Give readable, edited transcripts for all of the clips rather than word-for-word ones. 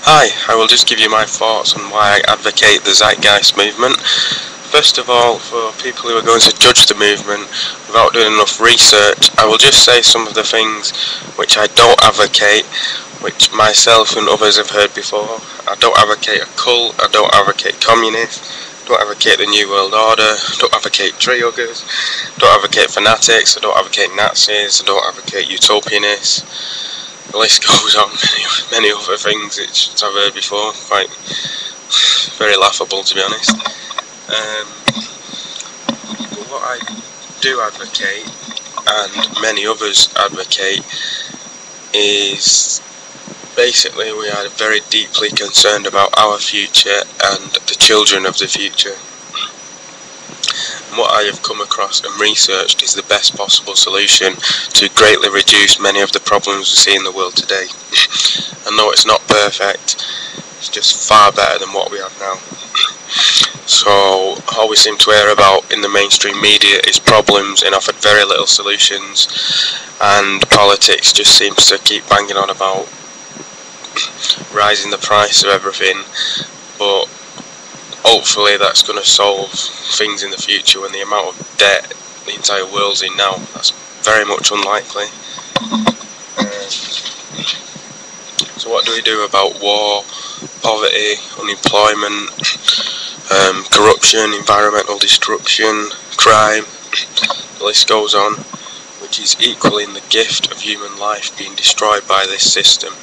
Hi, I will just give you my thoughts on why I advocate the Zeitgeist movement. First of all, for people who are going to judge the movement without doing enough research, I will just say some of the things which I don't advocate, which myself and others have heard before. I don't advocate a cult, I don't advocate communists, I don't advocate the New World Order, I don't advocate tree huggers, I don't advocate fanatics, I don't advocate Nazis, I don't advocate utopianists. The list goes on, many other things which I've heard before, quite very laughable to be honest. But what I do advocate, and many others advocate, is basically we are very deeply concerned about our future and the children of the future. What I have come across and researched is the best possible solution to greatly reduce many of the problems we see in the world today. I know it's not perfect, it's just far better than what we have now. So all we seem to hear about in the mainstream media is problems and offered very little solutions, and politics just seems to keep banging on about rising the price of everything, but hopefully that's going to solve things in the future. When the amount of debt the entire world's in now, that's very much unlikely. So what do we do about war, poverty, unemployment, corruption, environmental destruction, crime? The list goes on, which is equaling the gift of human life being destroyed by this system.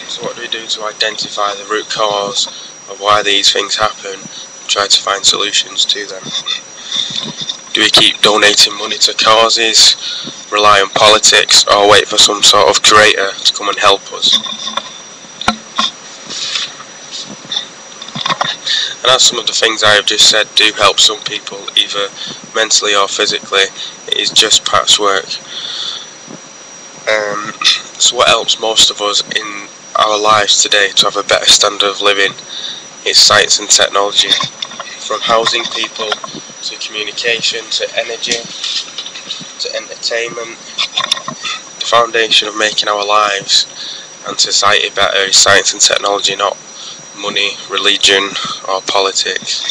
So what do we do to identify the root cause of why these things happen and try to find solutions to them? Do we keep donating money to causes, rely on politics, or wait for some sort of creator to come and help us? And as some of the things I have just said do help some people, either mentally or physically, it is just patchwork. So what helps most of us in our lives today to have a better standard of living is science and technology. From housing people, to communication, to energy, to entertainment. The foundation of making our lives and society better is science and technology, not money, religion or politics.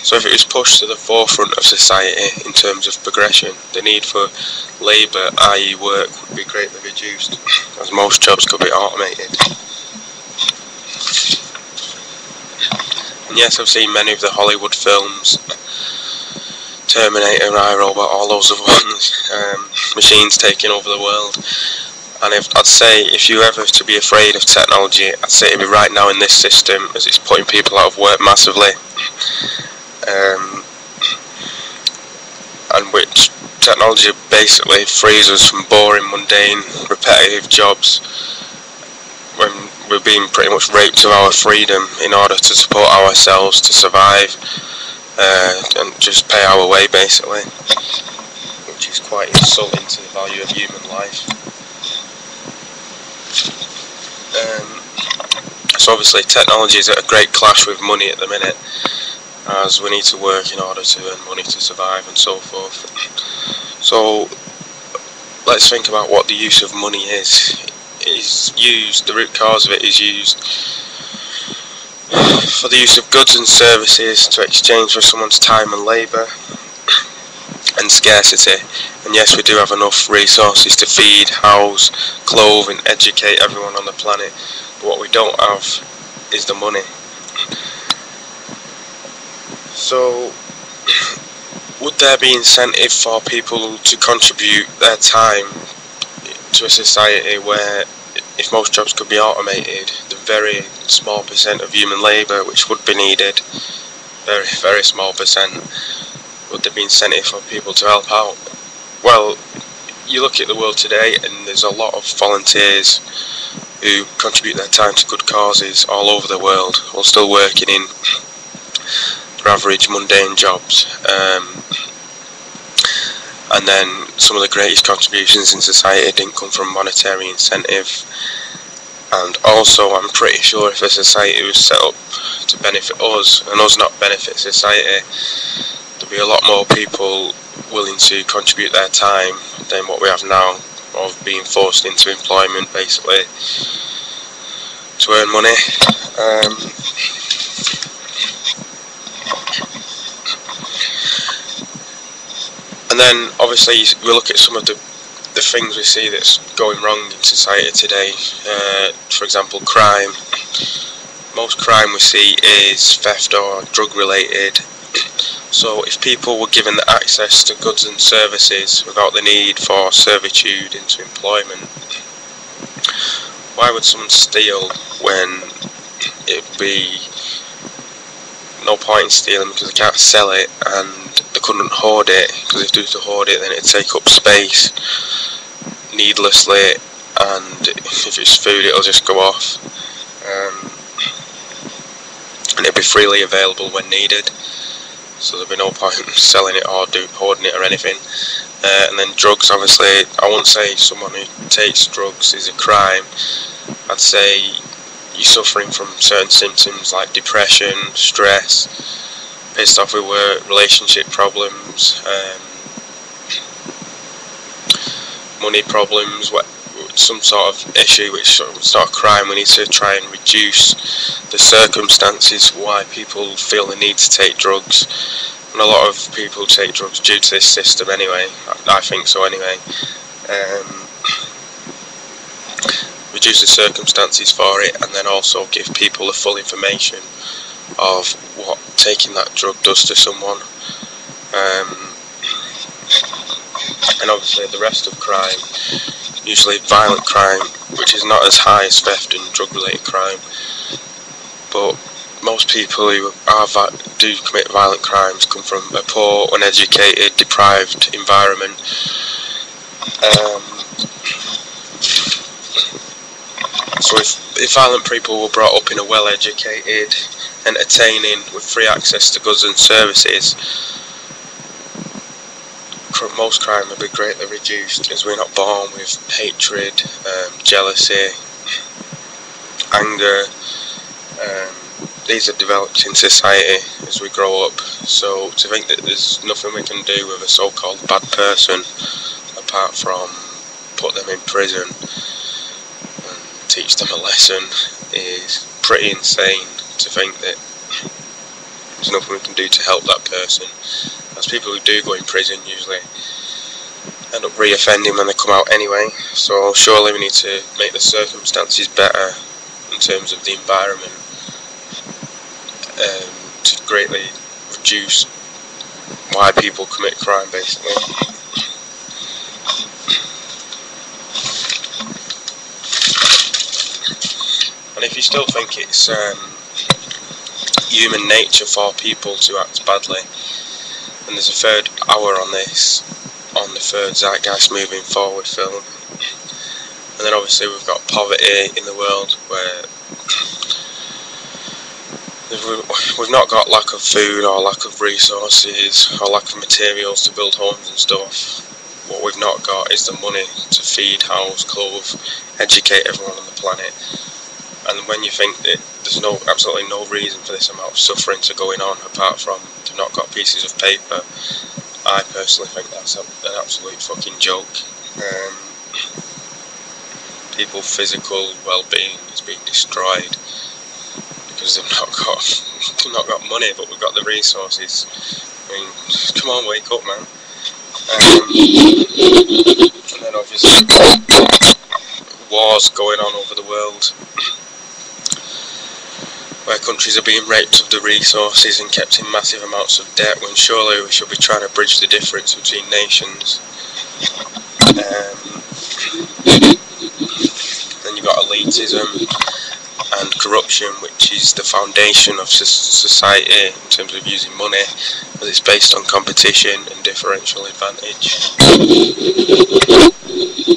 So if it was pushed to the forefront of society in terms of progression, the need for labour, i.e. work, would be greatly reduced, as most jobs could be automated. And yes, I've seen many of the Hollywood films, Terminator, iRobot, all those other ones, machines taking over the world. And I'd say if you ever to be afraid of technology, I'd say it'd be right now in this system, as it's putting people out of work massively. And which technology basically frees us from boring, mundane, repetitive jobs when we're being pretty much raped of our freedom in order to support ourselves, to survive, and just pay our way basically, which is quite insulting to the value of human life. So obviously technology is at a great clash with money at the minute, as we need to work in order to earn money to survive and so forth. So let's think about what the use of money is. It is used, the root cause of it is used for the use of goods and services to exchange for someone's time and labour and scarcity. And yes, we do have enough resources to feed, house, clothe and educate everyone on the planet, but what we don't have is the money. So would there be incentive for people to contribute their time to a society where, if most jobs could be automated, the very small percent of human labour which would be needed, very, very small percent, would there be incentive for people to help out? Well, you look at the world today and there's a lot of volunteers who contribute their time to good causes all over the world while still working in their average mundane jobs. And then some of the greatest contributions in society didn't come from monetary incentive. And also, I'm pretty sure if a society was set up to benefit us and us not benefit society, there'd be a lot more people willing to contribute their time than what we have now. of being forced into employment, basically, to earn money. And then obviously we look at some of the things we see that's going wrong in society today. For example, crime. Most crime we see is theft or drug related. So if people were given the access to goods and services without the need for servitude into employment, why would someone steal when it'd be no point in stealing because they can't sell it, and they couldn't hoard it, because if they were to hoard it then it'd take up space needlessly, and if it's food it'll just go off, and it'll be freely available when needed, so there'll be no point in selling it or hoarding it or anything. And then drugs, obviously, I won't say someone who takes drugs is a crime. I'd say you're suffering from certain symptoms like depression, stress, pissed off with work, relationship problems, money problems, some sort of issue which is not a crime. We need to try and reduce the circumstances why people feel the need to take drugs. And a lot of people take drugs due to this system anyway. I think so anyway. Reduce the circumstances for it, and then also give people the full information of what taking that drug does to someone. And obviously the rest of crime, usually violent crime, which is not as high as theft and drug related crime, but most people who do commit violent crimes come from a poor, uneducated, deprived environment. So if violent people were brought up in a well-educated, entertaining, with free access to goods and services, most crime would be greatly reduced, as we're not born with hatred, jealousy, anger. These are developed in society as we grow up, so to think that there's nothing we can do with a so-called bad person apart from put them in prison and teach them a lesson is pretty insane. To think that there's nothing we can do to help that person, as people who do go in prison usually end up re-offending when they come out anyway. So surely we need to make the circumstances better in terms of the environment, to greatly reduce why people commit crime, basically. And if you still think it's human nature for people to act badly, and there's a third hour on this, on the third Zeitgeist moving forward film. And then obviously we've got poverty in the world, where we've not got lack of food or lack of resources or lack of materials to build homes and stuff. What we've not got is the money to feed, house, clothe, educate everyone on the planet. And when you think that there's absolutely no reason for this amount of suffering to going on apart from they've not got pieces of paper, I personally think that's an absolute fucking joke. People's physical well-being is being destroyed because they've not got money, but we've got the resources. I mean, come on, wake up, man. And then obviously wars going on over the world, where countries are being raped of the resources and kept in massive amounts of debt, when surely we should be trying to bridge the difference between nations. Then you've got elitism and corruption, which is the foundation of society in terms of using money, as it's based on competition and differential advantage.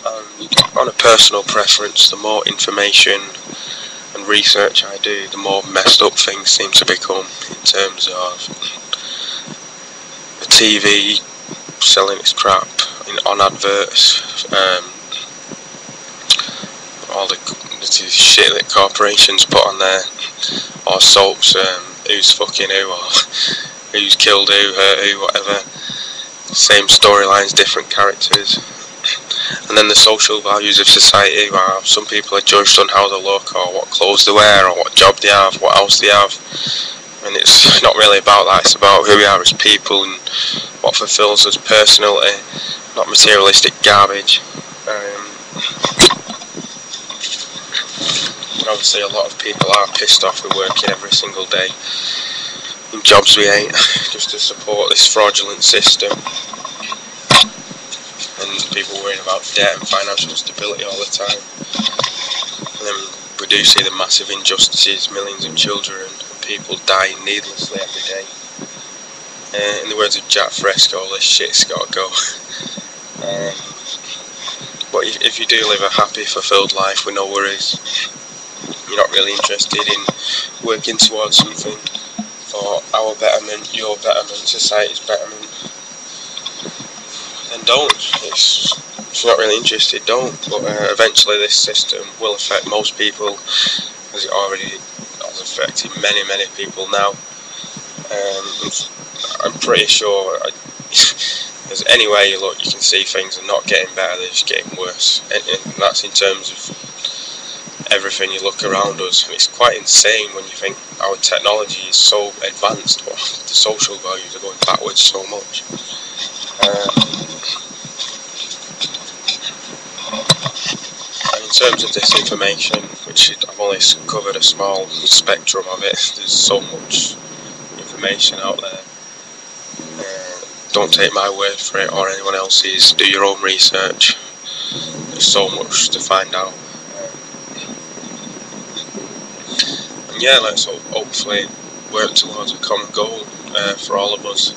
And on a personal preference, the more information and research I do, the more messed up things seem to become, in terms of the TV selling its crap on adverts, all the shit that corporations put on there, or soaps, who's fucking who, or who's killed who, hurt who, whatever. Same storylines, different characters. And then the social values of society, where some people are judged on how they look, or what clothes they wear, or what job they have, what house they have. And it's not really about that, it's about who we are as people and what fulfills us personally, not materialistic garbage. And obviously a lot of people are pissed off with working every single day in jobs we hate, just to support this fraudulent system. And people worrying about debt and financial stability all the time. And then we do see the massive injustices, millions of children and people dying needlessly every day. In the words of Jack Fresco, all this shit's gotta go. But if you do live a happy, fulfilled life with no worries, you're not really interested in working towards something for our betterment, your betterment, society's betterment, then don't. If you're not really interested, don't. But eventually this system will affect most people, as it already has affected many people now. I'm pretty sure there's any way you look, you can see things are not getting better, they're just getting worse. And that's in terms of everything you look around us. And it's quite insane when you think our technology is so advanced, but the social values are going backwards so much. And in terms of disinformation, which I've only covered a small spectrum of it, there's so much information out there. Don't take my word for it or anyone else's, do your own research. There's so much to find out. And yeah, let's hopefully work towards a common goal for all of us.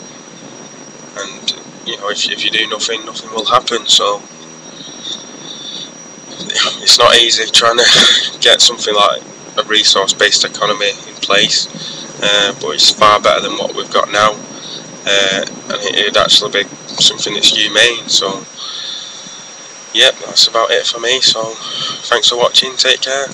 And you know, if you do nothing will happen. So it's not easy trying to get something like a resource-based economy in place, but it's far better than what we've got now. And it would actually be something that's humane. So yep, that's about it for me. So thanks for watching, take care.